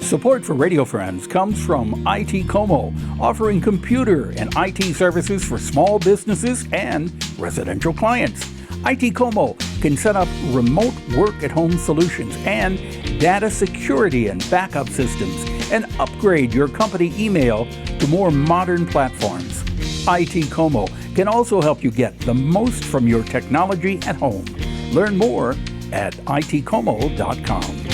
Support for Radio Friends comes from IT Como, offering computer and IT services for small businesses and residential clients. IT Como can set up remote work-at-home solutions and data security and backup systems and upgrade your company email to more modern platforms. IT Como can also help you get the most from your technology at home. Learn more at itcomo.com.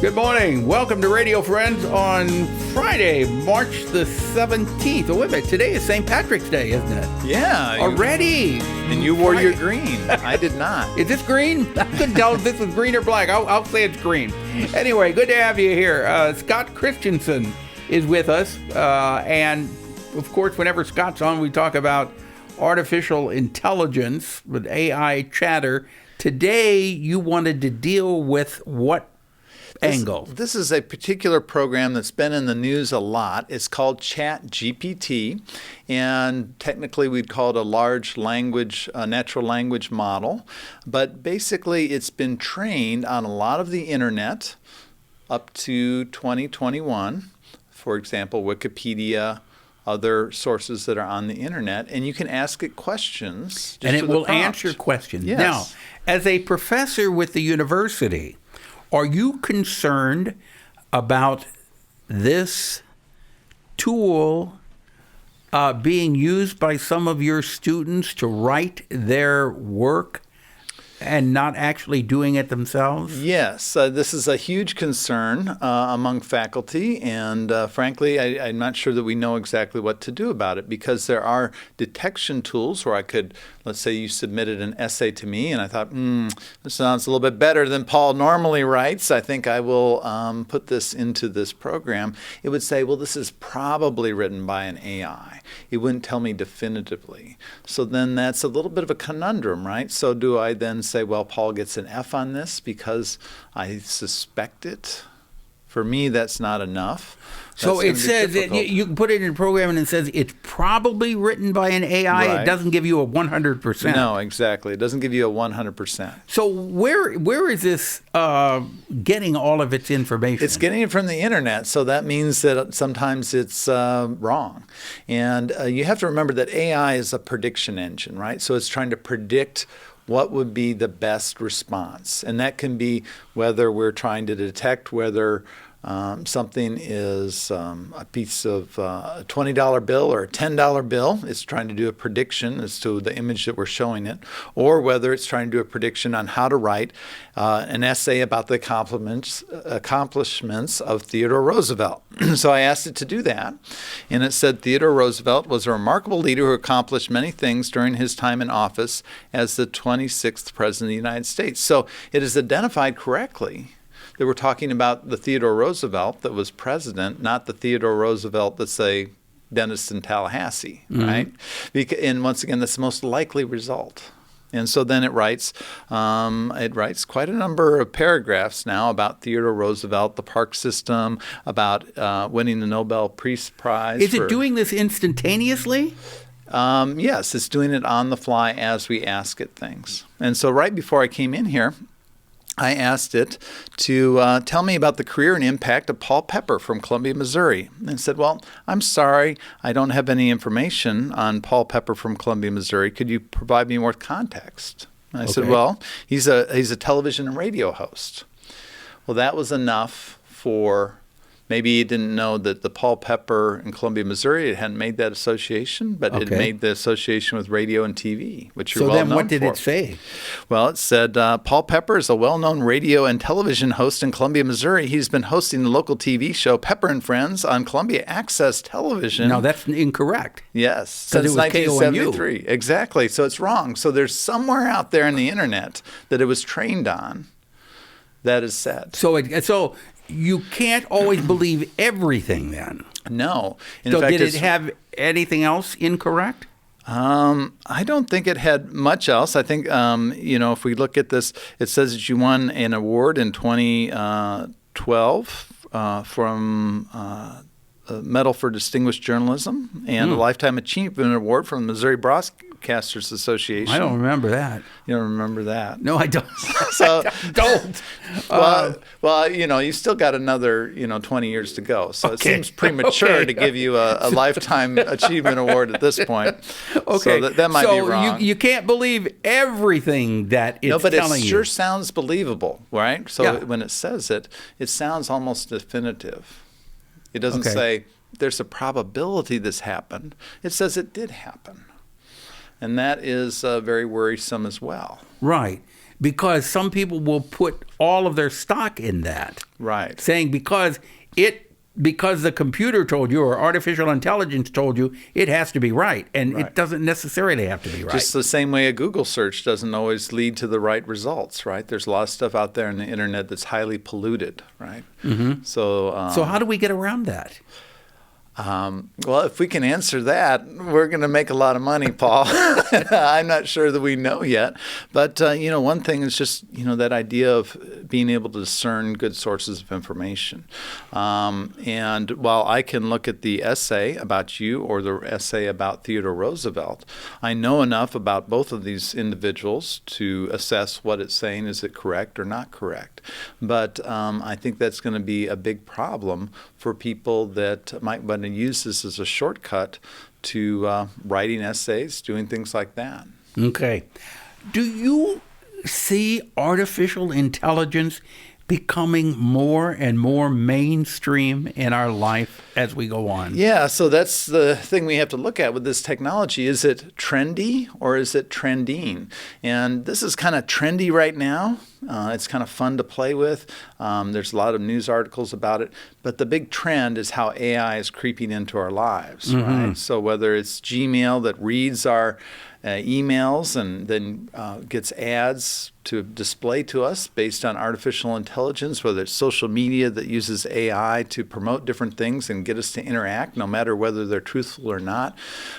Good morning. Welcome to Radio Friends on Friday, March the 17th. Oh, wait a minute. Today is St. Patrick's Day, isn't it? Yeah. Already. And you wore your green. I did not. Is this green? I couldn't tell if this was green or black. I'll say it's green. Anyway, good to have you here. Scott Christianson is with us. And, of course, whenever Scott's on, we talk about artificial intelligence with AI chatter. Today, you wanted to deal with what angle? This is a particular program that's been in the news a lot. It's called ChatGPT, and technically we'd call it a large language, natural language model. But basically it's been trained on a lot of the internet up to 2021. For example, Wikipedia, other sources that are on the internet, and you can ask it questions. And it will answer questions. Yes. Now, as a professor with the university, are you concerned about this tool being used by some of your students to write their work and not actually doing it themselves? Yes, this is a huge concern among faculty, and frankly, I'm not sure that we know exactly what to do about it, because there are detection tools where I could, let's say you submitted an essay to me, and I thought, this sounds a little bit better than Paul normally writes. I think I will put this into this program. It would say, well, this is probably written by an AI. It wouldn't tell me definitively. So then that's a little bit of a conundrum, right? So do I then say, well, Paul gets an F on this because I suspect it? For me, that's not enough. So it says that you can put it in a program and it says it's probably written by an AI. Right. It doesn't give you a 100%. No, exactly. It doesn't give you a 100%. So where is this getting all of its information? It's getting it from the internet, so that means that sometimes it's wrong. And you have to remember that AI is a prediction engine, right? So it's trying to predict what would be the best response. And that can be whether we're trying to detect whether something is a piece of a $20 bill or a $10 bill. It's trying to do a prediction as to the image that we're showing it, or whether it's trying to do a prediction on how to write an essay about the accomplishments of Theodore Roosevelt. So I asked it to do that, and it said Theodore Roosevelt was a remarkable leader who accomplished many things during his time in office as the 26th President of the United States. So it is identified correctly that we're talking about the Theodore Roosevelt that was president, not the Theodore Roosevelt that's a dentist in Tallahassee, right? And once again, that's the most likely result. And so then it writes quite a number of paragraphs now about Theodore Roosevelt, the park system, about winning the Nobel Peace Prize. Is it doing this instantaneously? Yes, it's doing it on the fly as we ask it things. And so right before I came in here, I asked it to tell me about the career and impact of Paul Pepper from Columbia, Missouri. And it said, well, I'm sorry, I don't have any information on Paul Pepper from Columbia, Missouri. Could you provide me more context? And I said, well, he's a television and radio host. Well, that was enough for maybe he didn't know that the Paul Pepper in Columbia, Missouri, it hadn't made that association, but it made the association with radio and TV, which you're well known for. So then what did it say? Well, it said, Paul Pepper is a well-known radio and television host in Columbia, Missouri. He's been hosting the local TV show Pepper and Friends on Columbia Access Television. No, that's incorrect. Yes, since 1973. Exactly, so it's wrong. So there's somewhere out there in the internet that it was trained on that is said. So you can't always believe everything then. No. So did it have anything else incorrect? I don't think it had much else. I think, if we look at this, it says that you won an award in 2012 from a Medal for Distinguished Journalism and a Lifetime Achievement Award from the Missouri Broadcasters Association. I don't remember that. You don't remember that? No, I don't. So don't. well, you still got another 20 years to go. So it Okay. seems premature Okay. to give you a lifetime achievement award at this point. Okay. So that might be wrong. You can't believe everything that it's No, but telling it you. sure sounds believable, right? So Yeah. when it says it, it sounds almost definitive. It doesn't Okay. say there's a probability this happened. It says it did happen. And that is very worrisome as well. Right. Because some people will put all of their stock in that. Right. Saying because the computer told you or artificial intelligence told you, it has to be right. And Right. it doesn't necessarily have to be right. Just the same way a Google search doesn't always lead to the right results, right? There's a lot of stuff out there on the internet that's highly polluted, right? Mm-hmm. So how do we get around that? Well, if we can answer that, we're going to make a lot of money, Paul. I'm not sure that we know yet. But, one thing is just, that idea of being able to discern good sources of information. And while I can look at the essay about you or the essay about Theodore Roosevelt, I know enough about both of these individuals to assess what it's saying. Is it correct or not correct? But I think that's going to be a big problem for people that might want to use this as a shortcut to writing essays, doing things like that. Okay. Do you see artificial intelligence becoming more and more mainstream in our life as we go on? Yeah, so that's the thing we have to look at with this technology. Is it trendy or is it trending? And this is kind of trendy right now. It's kind of fun to play with. There's a lot of news articles about it. But the big trend is how AI is creeping into our lives, right? So whether it's Gmail that reads our emails and then gets ads to display to us based on artificial intelligence, whether it's social media that uses AI to promote different things and get us to interact, no matter whether they're truthful or not,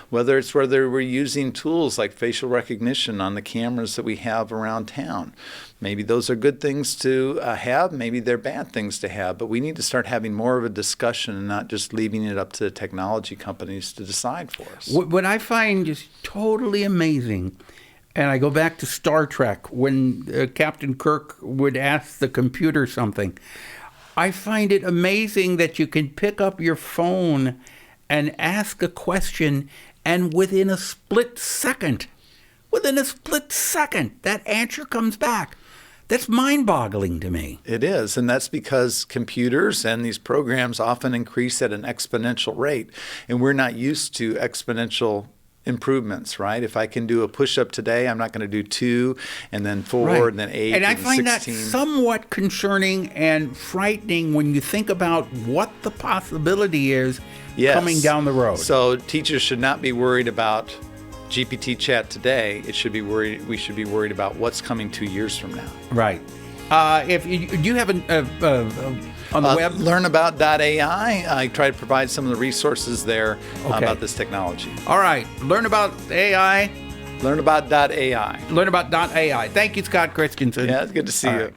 whether we're using tools like facial recognition on the cameras that we have around town. Maybe those are good things to have, maybe they're bad things to have, but we need to start having more of a discussion and not just leaving it up to the technology companies to decide for us. What I find just totally amazing, and I go back to Star Trek when Captain Kirk would ask the computer something, I find it amazing that you can pick up your phone and ask a question, and within a split second, that answer comes back. That's mind-boggling to me. It is, and that's because computers and these programs often increase at an exponential rate, and we're not used to exponential improvements, right? If I can do a push-up today, I'm not going to do 2 and then 4 Right. and then 8 and I and find 16. that somewhat concerning and frightening when you think about what the possibility is Yes. coming down the road. So teachers should not be worried about GPT chat today. We should be worried about what's coming 2 years from now. Right. If you, do you have on the web? Learnabout.ai. I try to provide some of the resources there Okay. about this technology. All right. Learn about AI. Learnabout.ai. Learn about .ai. Thank you, Scott Christianson. Yeah, it's good to see All you. right.